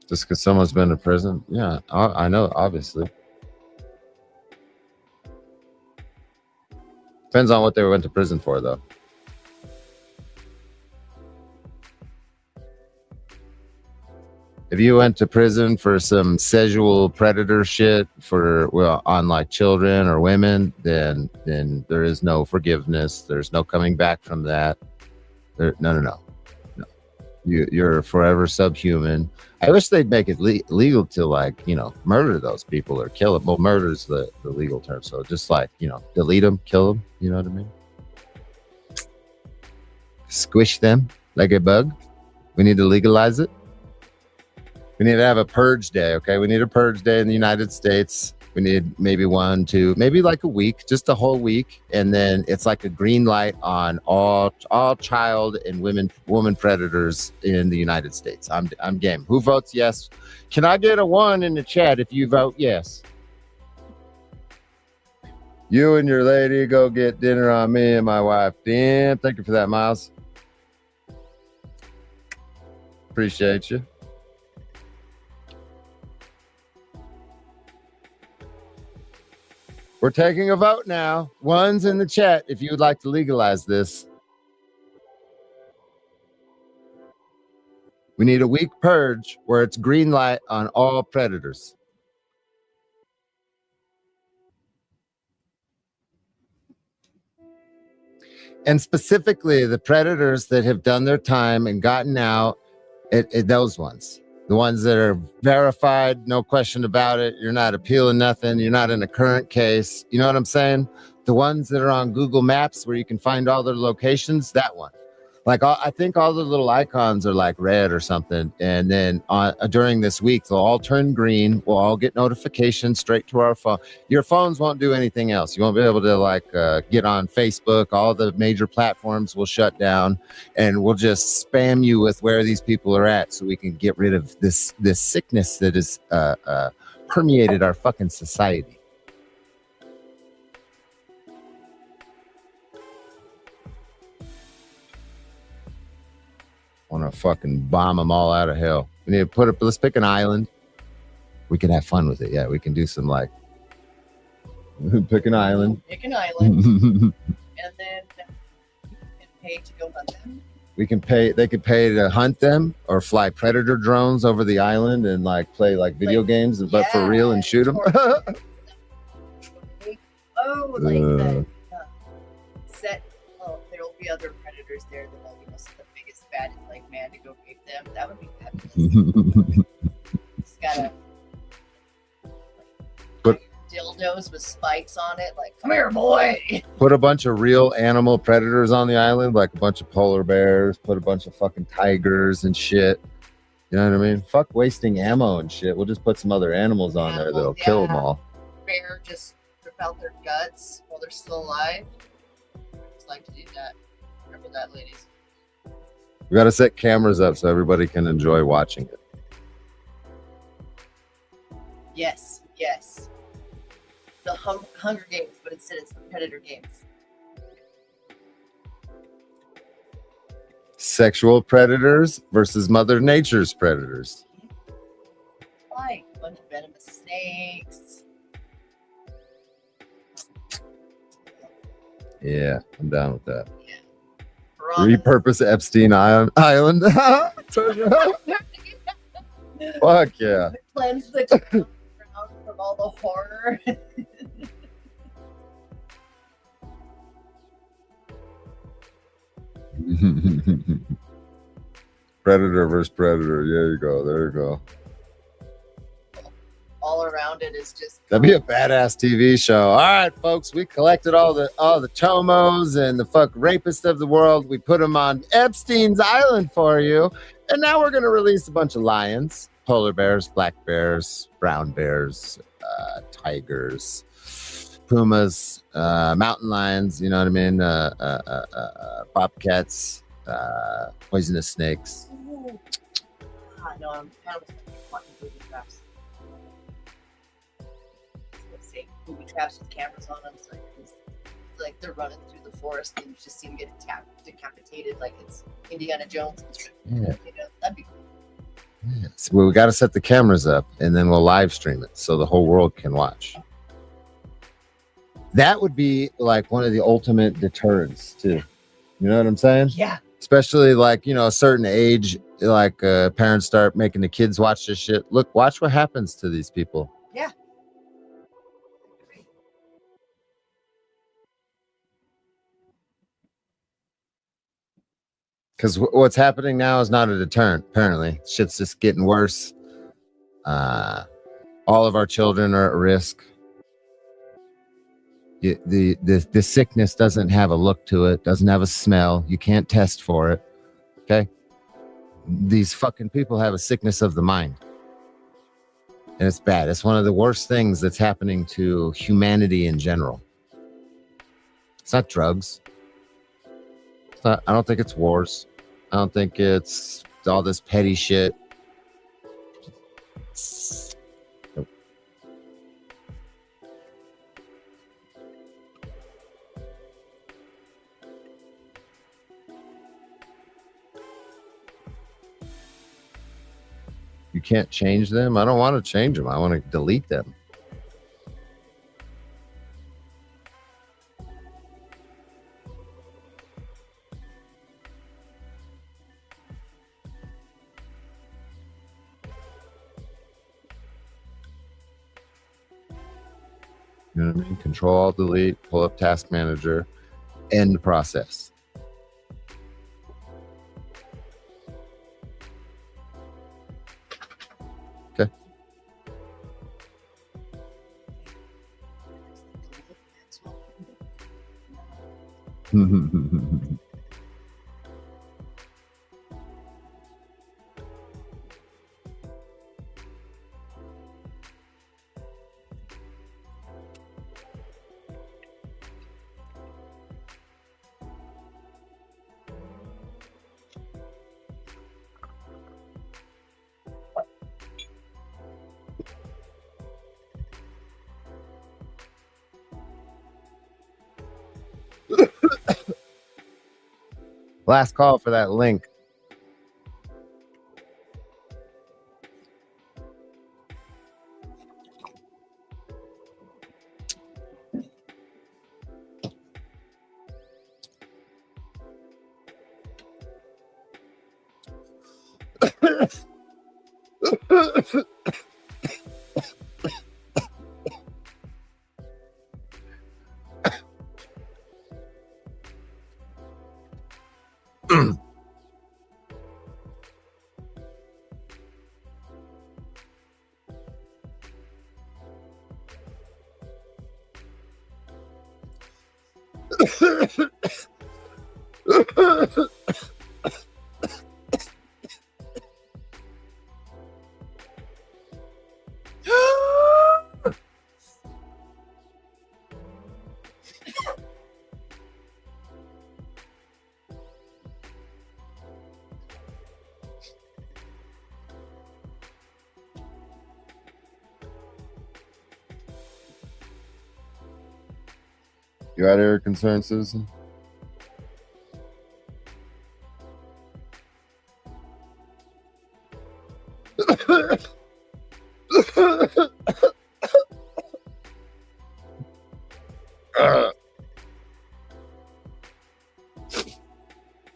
Speaker 1: Just because someone's been to prison? Yeah, I know, obviously. Depends on what they went to prison for, though. If you went to prison for some sexual predator shit on like children or women, then there is no forgiveness. There's no coming back from that. No. You're forever subhuman. I wish they'd make it legal to, like, murder those people or kill them. Well, murder's the legal term. So just like, delete them, kill them. You know what I mean? Squish them like a bug. We need to legalize it. We need to have a purge day. Okay. We need a purge day in the United States. We need maybe 1, 2, maybe like a week, just a whole week. And then it's like a green light on all child and woman predators in the United States. I'm game. Who votes yes? Can I get a 1 in the chat if you vote yes? You and your lady go get dinner on me and my wife. Damn, thank you for that, Miles. Appreciate you. We're taking a vote now. 1's in the chat if you would like to legalize this. We need a week purge where it's green light on all predators. And specifically the predators that have done their time and gotten out, those ones. The ones that are verified, no question about it. You're not appealing nothing. You're not in a current case. You know what I'm saying? The ones that are on Google Maps where you can find all their locations, that one. Like, I think all the little icons are like red or something. And then during this week, they'll all turn green. We'll all get notifications straight to our phone. Your phones won't do anything else. You won't be able to get on Facebook. All the major platforms will shut down, and we'll just spam you with where these people are at so we can get rid of this sickness that has permeated our fucking society. Want to fucking bomb them all out of hell. We need to let's pick an island. We can have fun with it. Yeah, we can do some pick an island.
Speaker 4: Pick an island. And then you can pay to go hunt them.
Speaker 1: They could pay to hunt them or fly predator drones over the island and play video games, but for real, and shoot them.
Speaker 4: Oh, like the
Speaker 1: Uh,
Speaker 4: set. Oh, there'll be other predators there that will, set the biggest baddest like man to go rape them. That would be fabulous. It's got a
Speaker 1: But-
Speaker 4: dildos with spikes on it. Like, come here, boy.
Speaker 1: Put a bunch of real animal predators on the island, like a bunch of polar bears, put a bunch of fucking tigers and shit. You know what I mean? Fuck wasting ammo and shit. We'll just put some other animals on there that'll kill them
Speaker 4: Yeah.
Speaker 1: all.
Speaker 4: Bear just rip out their guts while they're still alive. I'd like to do that. Remember that, ladies.
Speaker 1: We got to set cameras up so everybody can enjoy watching it.
Speaker 4: Yes, yes. The Hunger Games, but instead it's Predator Games.
Speaker 1: Sexual predators versus Mother Nature's predators.
Speaker 4: Like a bunch of venomous snakes.
Speaker 1: Yeah, I'm down with that.
Speaker 4: Piranhas.
Speaker 1: Repurpose Epstein Island. Fuck yeah.
Speaker 4: Cleanse the ground from all the horror.
Speaker 1: Predator versus predator. There you go. There you go.
Speaker 4: All around it is just.
Speaker 1: That'd be a badass TV show. All right, folks, we collected all the chomos and the fuck rapists of the world. We put them on Epstein's Island for you, and now we're gonna release a bunch of lions, polar bears, black bears, brown bears, tigers, pumas, mountain lions. You know what I mean? Bobcats, poisonous snakes.
Speaker 4: Ooh. No, I'm kind of watching booby traps. Let's say booby traps with cameras on them. So it's like they're running through the forest and you just see them get decapitated like it's Indiana Jones.
Speaker 1: Yeah.
Speaker 4: That'd be cool.
Speaker 1: So we got to set the cameras up, and then we'll live stream it so the whole world can watch. That would be like one of the ultimate deterrents too. You know what I'm saying?
Speaker 4: Yeah.
Speaker 1: Especially like, a certain age, like parents start making the kids watch this shit. Look, watch what happens to these people.
Speaker 4: Yeah.
Speaker 1: Because what's happening now is not a deterrent. Apparently, shit's just getting worse. All of our children are at risk. The sickness doesn't have a look to it, doesn't have a smell. You can't test for it. Okay? These fucking people have a sickness of the mind. And it's bad. It's one of the worst things that's happening to humanity in general. It's not drugs. It's not, I don't think it's wars. I don't think it's all this petty shit. Nope. You can't change them. I don't want to change them. I want to delete them. You know what I mean? Control, Alt, delete, pull up Task Manager, end process. Okay. Last call for that link. You got air concern, Susan?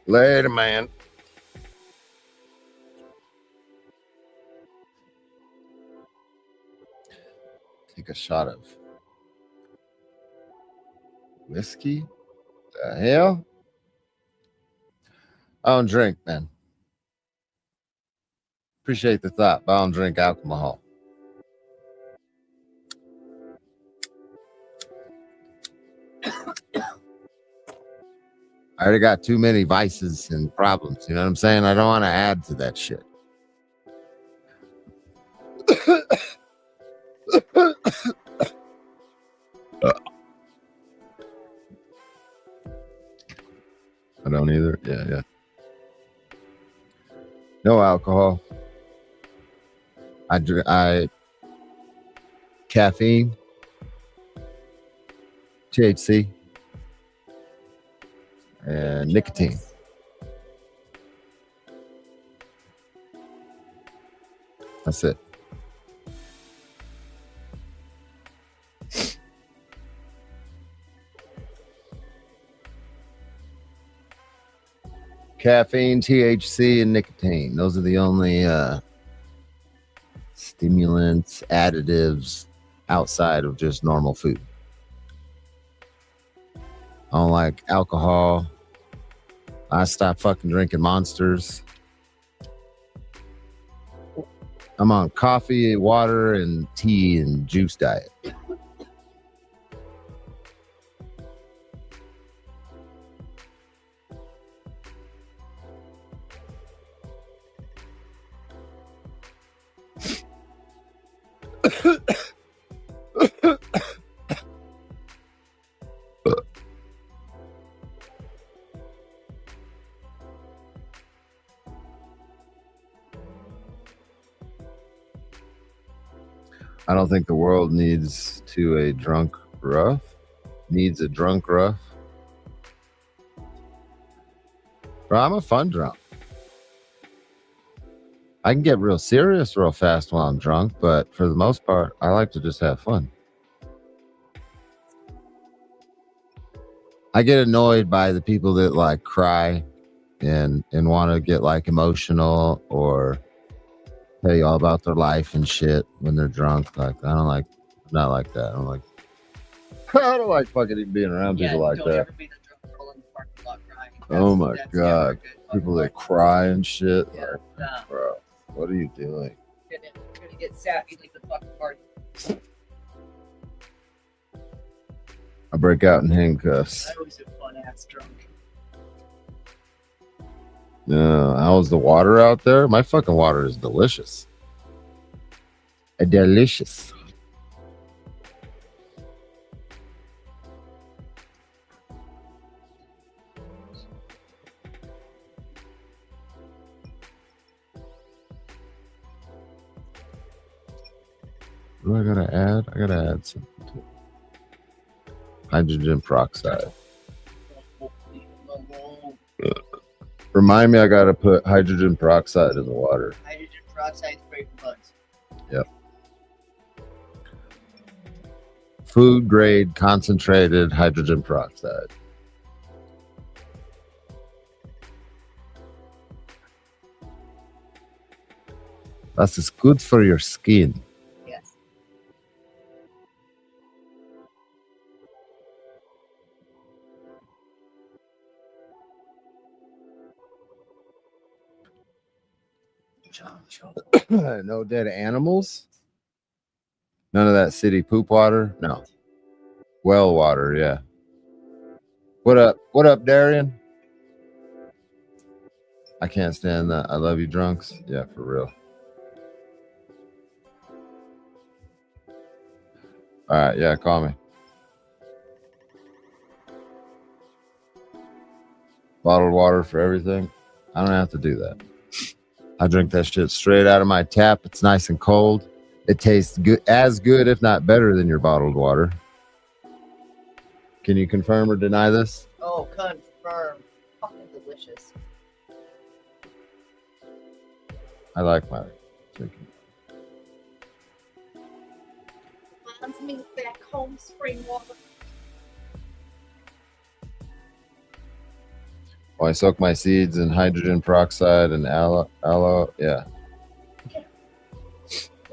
Speaker 1: Later, man. Take a shot of whiskey. The hell? I don't drink, man. Appreciate the thought, but I don't drink alcohol. I already got too many vices and problems. You know what I'm saying? I don't want to add to that shit. I don't either. Yeah. No alcohol. I caffeine, THC, and nicotine. That's it. Caffeine, THC, and nicotine. Those are the only stimulants, additives outside of just normal food. I don't like alcohol. I stopped fucking drinking Monsters. I'm on coffee, water, and tea and juice diet. I don't think the world needs a drunk rough. Needs a drunk rough. Bro, I'm a fun drunk. I can get real serious real fast while I'm drunk, but for the most part, I like to just have fun. I get annoyed by the people that like cry and want to get like emotional or tell you all about their life and shit when they're drunk. Like, I'm not like that. I don't like fucking even being around people like
Speaker 4: don't
Speaker 1: that.
Speaker 4: ever be the drunk girl in the parking lot crying.
Speaker 1: Oh my
Speaker 4: That's
Speaker 1: God.
Speaker 4: never good.
Speaker 1: People that cry and shit.
Speaker 4: Yeah,
Speaker 1: Like,
Speaker 4: nah.
Speaker 1: bro, what are you doing?
Speaker 4: You're gonna get sad. You leave the fucking party.
Speaker 1: I break out in handcuffs.
Speaker 4: That was a fun ass drunk.
Speaker 1: How's the water out there? My fucking water is delicious. Delicious. What do I gotta add? I gotta add something to it. Hydrogen peroxide. Remind me, I gotta put hydrogen peroxide in the water.
Speaker 4: Hydrogen peroxide spray for bugs.
Speaker 1: Yep. Food grade concentrated hydrogen peroxide. That is good for your skin.
Speaker 4: Yes.
Speaker 1: No dead animals. None of that city poop water. No. Well water, yeah. What up? What up, Darian? I can't stand that. I love you, drunks. Yeah, for real. All right, yeah, call me. Bottled water for everything. I don't have to do that. I drink that shit straight out of my tap. It's nice and cold. It tastes good, as good, if not better, than your bottled water. Can you confirm or deny this?
Speaker 4: Oh, confirm. Fucking delicious.
Speaker 1: I like my drinking.
Speaker 4: Reminds me back home spring water.
Speaker 1: Oh, I soak my seeds in hydrogen peroxide and aloe. Yeah.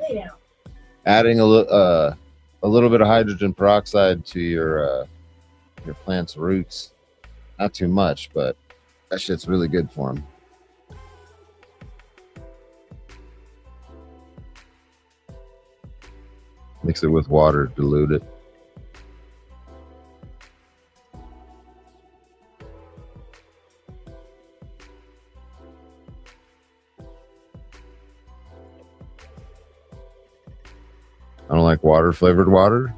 Speaker 4: Lay down.
Speaker 1: Adding a little bit of hydrogen peroxide to your plant's roots. Not too much, but that shit's really good for them. Mix it with water, dilute it. I don't like water flavored water.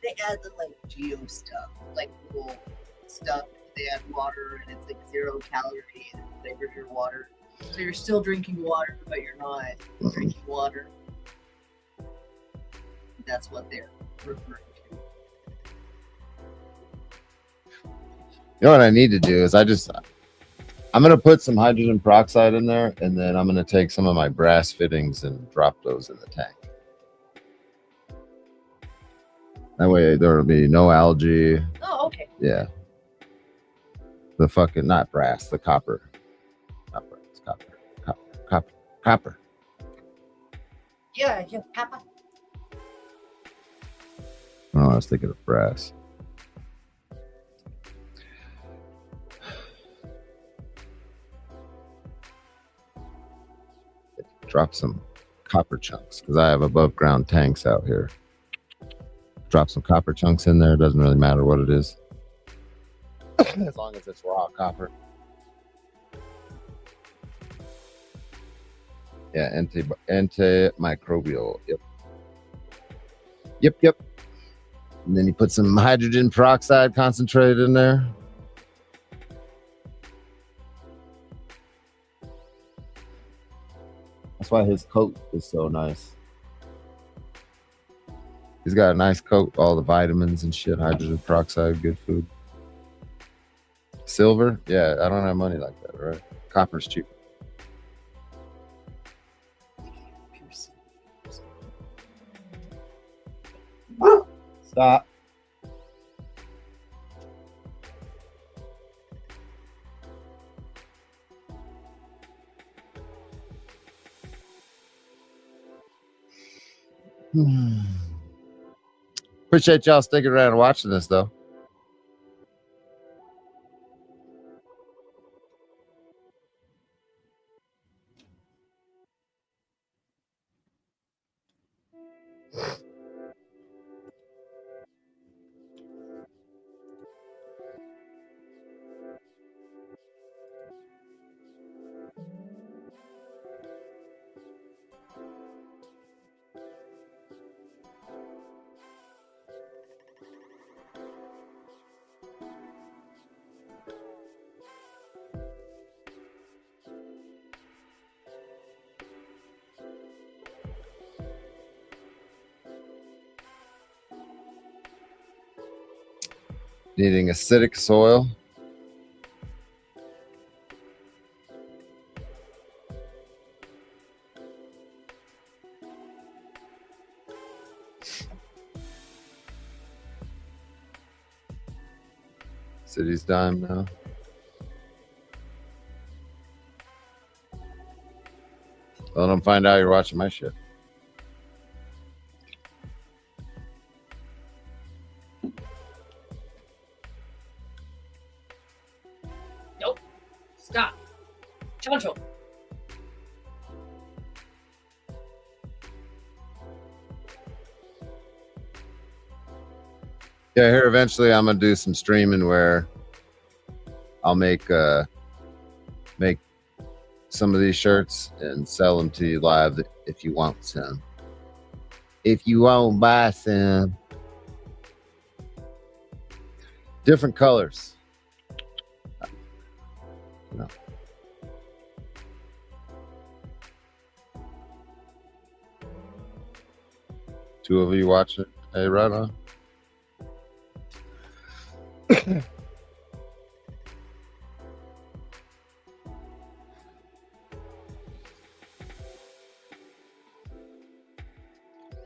Speaker 4: They add the like geo stuff, like cool stuff. They add water and it's like 0 calorie and it flavors your water. So you're still drinking water, but you're not drinking water. That's what they're referring to.
Speaker 1: You know what I need to do is I'm going to put some hydrogen peroxide in there, and then I'm going to take some of my brass fittings and drop those in the tank. That way there will be no algae.
Speaker 4: Oh, okay.
Speaker 1: Yeah. The fucking, not brass, the copper. Not brass, copper.
Speaker 4: Yeah, Papa.
Speaker 1: Oh, I was thinking of brass. Drop some copper chunks because I have above ground tanks out here. Drop some copper chunks in there. It doesn't really matter what it is. As long as it's raw copper. Yeah, antimicrobial. Yep. And then you put some hydrogen peroxide concentrate in there. That's why his coat is so nice. He's got a nice coat, all the vitamins and shit, hydrogen peroxide, good food. Silver? Yeah, I don't have money like that, right? Copper's cheap. Stop. Appreciate y'all sticking around and watching this, though. Needing acidic soil. City's dime now. Let them find out you're watching my shit.
Speaker 4: Nope. Stop. Chancho.
Speaker 1: Yeah, here eventually I'm gonna do some streaming where I'll make some of these shirts and sell them to you live if you want some. If you won't buy some, different colors. No. Two of you watch it. Hey, right on.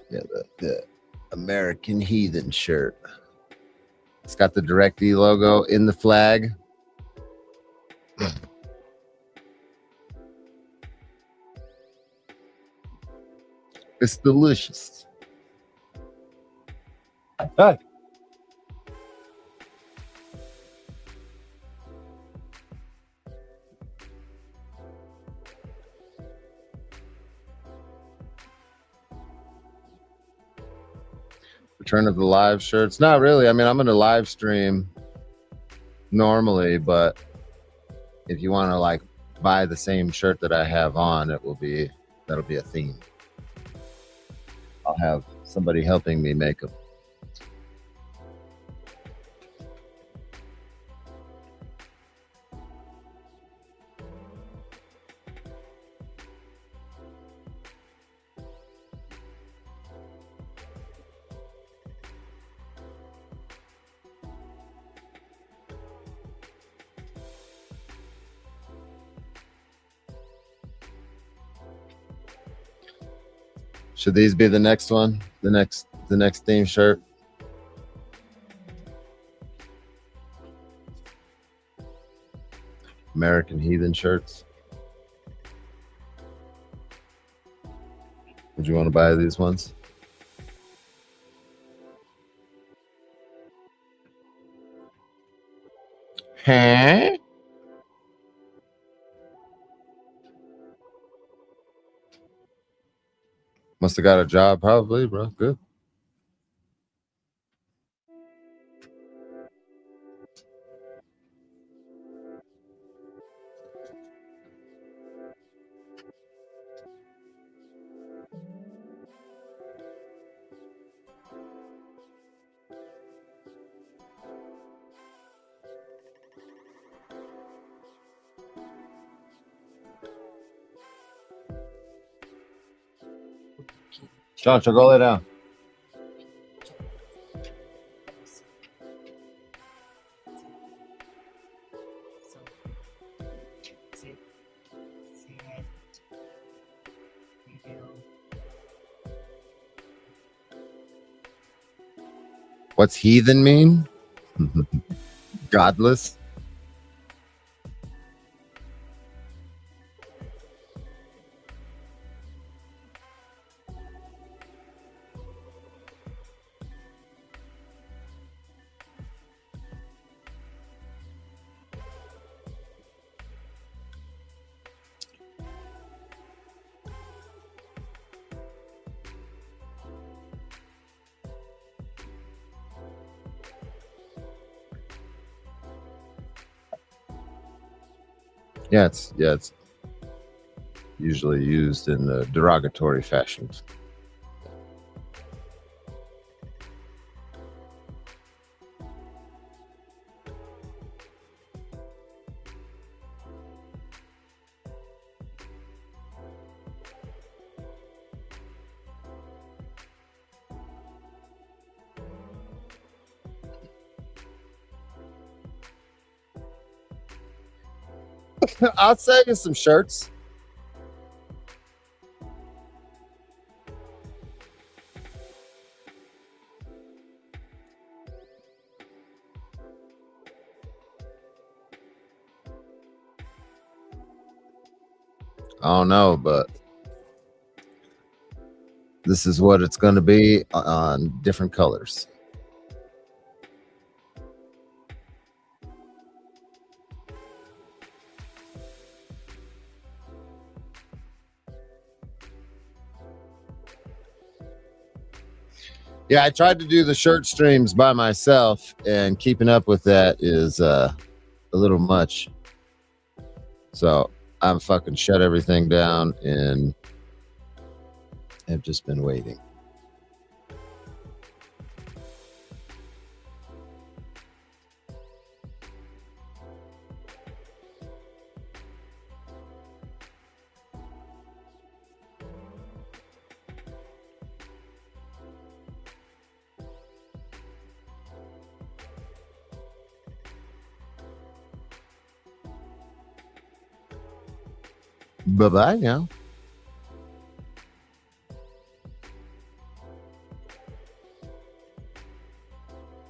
Speaker 1: Yeah, the American Heathen shirt. It's got the DirectD logo in the flag. It's delicious. Hey. Return of the live shirts. Not really. I mean, I'm gonna live stream normally, but if you want to like buy the same shirt that I have on, that'll be a theme. I'll have somebody helping me make them. Should these be the next one? The next theme shirt? American Heathen shirts. Would you want to buy these ones? Huh? Must have got a job, probably, bro. Good. John, go lay down. What's heathen mean? Godless. Yeah, it's usually used in the derogatory fashions. I'll sell you some shirts. I don't know, but this is what it's going to be on different colors. Yeah, I tried to do the shirt streams by myself, and keeping up with that is a little much. So I'm fucking shut everything down and have just been waiting. Bye-bye now.